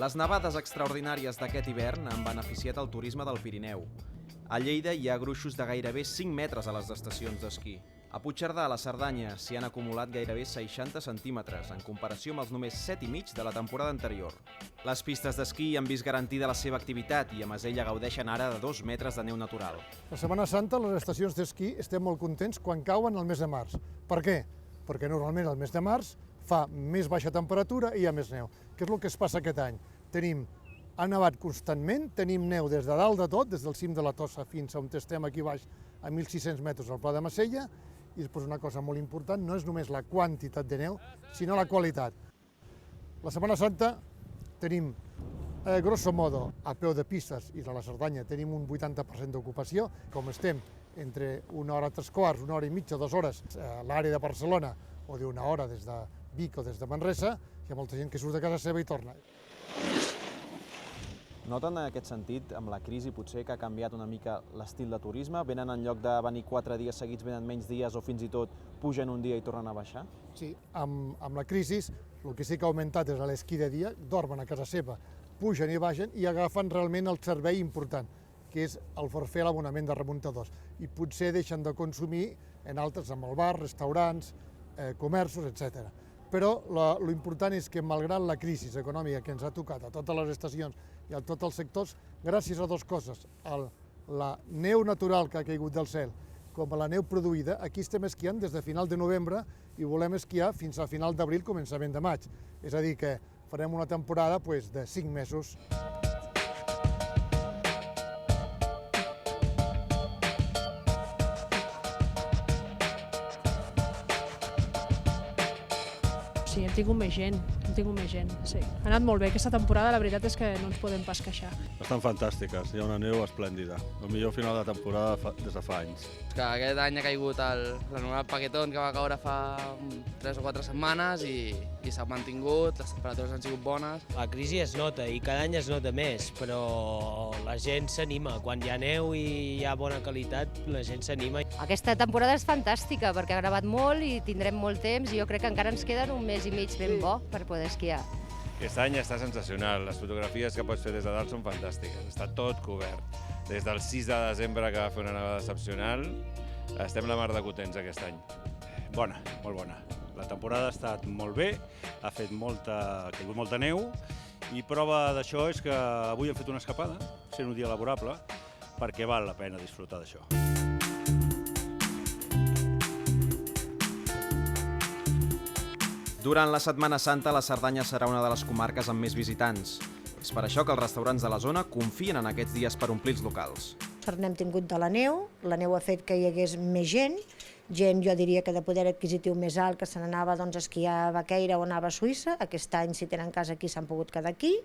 Les nevades extraordinàries d'aquest hivern han beneficiat el turisme del Pirineu. A Lleida hi ha gruixos de gairebé 5 metres a les estacions d'esquí. A Puigcerdà, a la Cerdanya, s'hi han acumulat gairebé 60 centímetres, en comparació amb els només 7,5 de la temporada anterior. Les pistes d'esquí han vist garantida la seva activitat i a Masella gaudeixen ara de 2 metres de neu natural. La Setmana Santa, les estacions d'esquí, estem molt contents quan cauen el mes de març. Per què? Perquè normalment el mes de març fa més baixa temperatura i hi ha més neu. Què és el que es passa aquest any? Ha nevat constantment, tenim neu des de dalt de tot, des del cim de la Tossa fins on estem aquí baix a 1.600 metres al Pla de Masella, i després una cosa molt important, no és només la quantitat de neu, sinó la qualitat. La Setmana Santa tenim, grosso modo, a peu de pistes i a la Cerdanya tenim un 80% d'ocupació. Com estem entre una hora, 3/4, una hora i mitja, 2 hores a l'àrea de Barcelona o d'una hora des de Vic o des de Manresa, hi ha molta gent que surt de casa seva i torna. Noten en aquest sentit, amb la crisi potser que ha canviat una mica l'estil de turisme? Venen en lloc de venir 4 dies seguits, venen menys dies o fins i tot pugen un dia i tornen a baixar? Sí, amb la crisi el que sí que ha augmentat és l'esquí de dia, dormen a casa seva, pugen i baixen i agafen realment el servei important, que és el forfait, l'abonament de remuntadors. I potser deixen de consumir en altres, amb el bar, restaurants, comerços, etc. Però l'important és que, malgrat la crisi econòmica que ens ha tocat a totes les estacions i a tots els sectors, gràcies a dues coses, la neu natural que ha caigut del cel com a la neu produïda, aquí estem esquiant des de final de novembre i volem esquiar fins a final d'abril, començament de maig. És a dir, que farem una temporada de 5 mesos. Sí, hem tingut més gent, sí. Ha anat molt bé aquesta temporada, la veritat és que no ens podem pas queixar. Estan fantàstiques, hi ha una neu esplèndida. El millor final de temporada des de fa anys. Que aquest any ha caigut l'anomenat paquetón que va caure fa 3 o 4 setmanes i s'ha mantingut, les temperatures han sigut bones. La crisi es nota i cada any es nota més, però la gent s'anima. Quan hi ha neu i hi ha bona qualitat, la gent s'anima. Aquesta temporada és fantàstica perquè ha gravat molt i tindrem molt temps i jo crec que encara ens queden un mes i mig ben bo per poder esquiar. Aquest any està sensacional, les fotografies que pots fer des de dalt són fantàstiques, està tot cobert. Des del 6 de desembre, que va fer una nevada excepcional, estem la mar de contents aquest any. Bona, molt bona. La temporada ha estat molt bé, ha caigut molta neu i prova d'això és que avui hem fet una escapada, sent un dia laborable, perquè val la pena disfrutar d'això. Durant la Setmana Santa, la Cerdanya serà una de les comarques amb més visitants. És per això que els restaurants de la zona confien en aquests dies per omplir els locals. N'hem tingut de la neu ha fet que hi hagués més gent, jo diria que de poder adquisitiu més alt, que se n'anava a esquiar a Baqueira o anava a Suïssa. Aquest any, si tenen casa aquí, s'han pogut quedar aquí.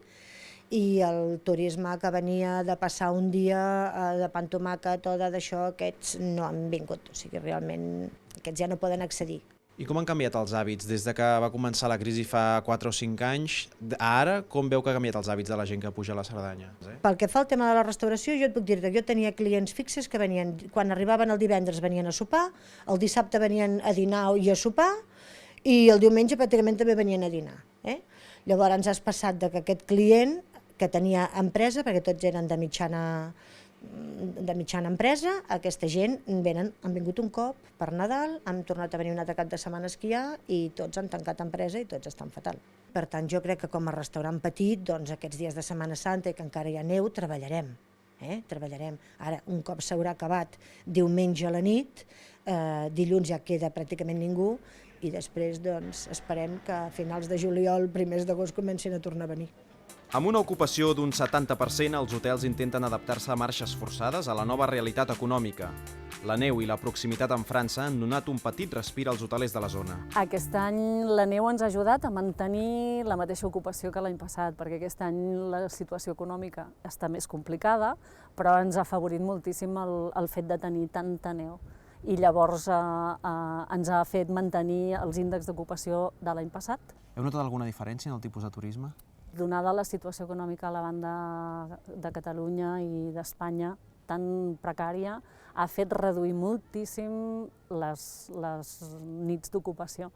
I el turisme que venia de passar un dia de pa amb tomàquet o d'això, aquests no han vingut, o sigui, realment aquests ja no poden accedir. I com han canviat els hàbits des de que va començar la crisi fa 4 o 5 anys? Ara, com veu que han canviat els hàbits de la gent que puja a la Cerdanya? Pel que fa al tema de la restauració, jo et puc dir que jo tenia clients fixes que venien, quan arribaven el divendres venien a sopar, el dissabte venien a dinar i a sopar, i el diumenge pràcticament també venien a dinar. Llavors ens has passat que aquest client que tenia empresa, perquè tots eren de mitjana empresa, aquesta gent han vingut un cop per Nadal, han tornat a venir un altre cap de setmana a esquiar i tots han tancat empresa i tots estan fatal. Per tant, jo crec que com a restaurant petit, aquests dies de Setmana Santa i que encara hi ha neu, treballarem. Ara, un cop s'haurà acabat diumenge a la nit, dilluns ja queda pràcticament ningú i després esperem que a finals de juliol, primers d'agost, comencin a tornar a venir. Amb una ocupació d'un 70%, els hotels intenten adaptar-se a marxes forçades a la nova realitat econòmica. La neu i la proximitat amb França han donat un petit respir als hotelers de la zona. Aquest any la neu ens ha ajudat a mantenir la mateixa ocupació que l'any passat, perquè aquest any la situació econòmica està més complicada, però ens ha afavorit moltíssim el fet de tenir tanta neu. I llavors ens ha fet mantenir els índexs d'ocupació de l'any passat. Heu notat alguna diferència en el tipus de turisme? Donada la situació econòmica a la banda de Catalunya i d'Espanya tan precària, ha fet reduir moltíssim les nits d'ocupació.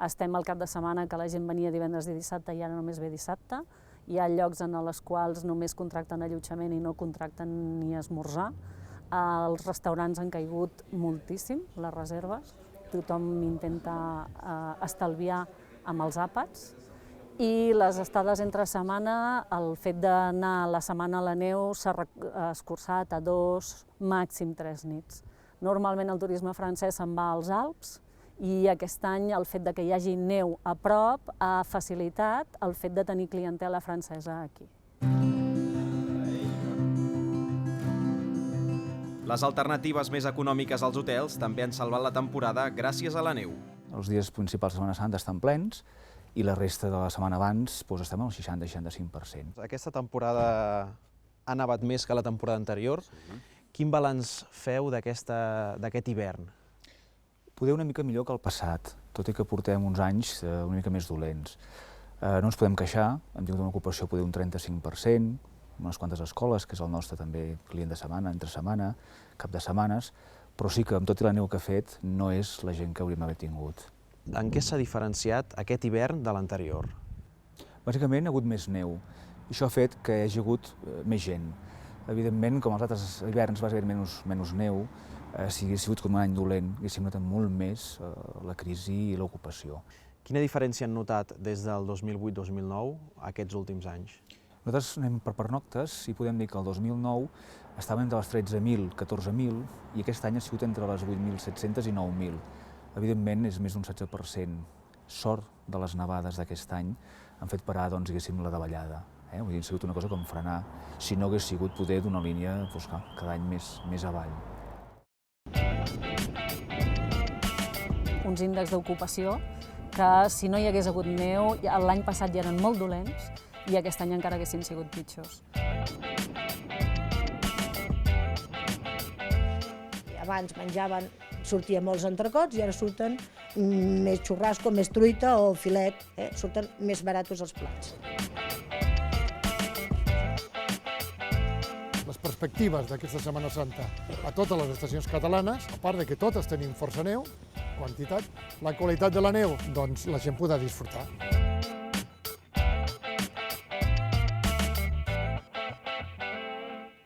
Estem al cap de setmana que la gent venia divendres i dissabte i ara només ve dissabte, Hi ha llocs en els quals només contracten allotjament i no contracten ni esmorzar. Els restaurants han caigut moltíssim, les reserves. Tothom intenta estalviar amb els àpats. I les estades entre setmana, el fet d'anar la setmana a la neu s'ha escurçat a 2, màxim 3 nits. Normalment el turisme francès se'n va als Alps i aquest any el fet que hi hagi neu a prop ha facilitat el fet de tenir clientela francesa aquí. Les alternatives més econòmiques als hotels també han salvat la temporada gràcies a la neu. Els dies principals de Setmana Santa estan plens i la resta de la setmana abans estem al 60-65%. Aquesta temporada ha nevat més que la temporada anterior. Quin balanç feu d'aquest hivern? Poder una mica millor que el passat, tot i que portem uns anys una mica més dolents. No ens podem queixar, hem tingut una ocupació poder un 35%, unes quantes escoles, que és el nostre també client de setmana, entre setmana, cap de setmanes, però sí que amb tot i la neu que ha fet no és la gent que hauríem d'haver tingut. En què s'ha diferenciat aquest hivern de l'anterior? Bàsicament ha hagut més neu, i això ha fet que hi hagi hagut més gent. Evidentment, com els altres hiverns va haver menys neu, si hagués sigut com un any dolent, haguéssim notat molt més la crisi i l'ocupació. Quina diferència han notat des del 2008-2009 a aquests últims anys? Nosaltres anem per pernoctes i podem dir que el 2009 estàvem entre les 13.000 i 14.000 i aquest any ha sigut entre les 8.700 i 9.000. Evidentment, és més d'un 16%. Sort de les nevades d'aquest any han fet parar, doncs, diguéssim, la davallada. Vull dir, ha sigut una cosa com frenar, si no hagués sigut poder d'una línia cada any més avall. Uns índexs d'ocupació que, si no hi hagués hagut neu, l'any passat ja eren molt dolents i aquest any encara haguessin sigut pitjors. Abans menjaven, sortien molts entrecots i ara surten més xurrasco, més truita o filet, surten més baratos els plats. Les perspectives d'aquesta Setmana Santa a totes les estacions catalanes, a part de que totes tenim força neu, quantitat, la qualitat de la neu, doncs la gent podrà disfrutar.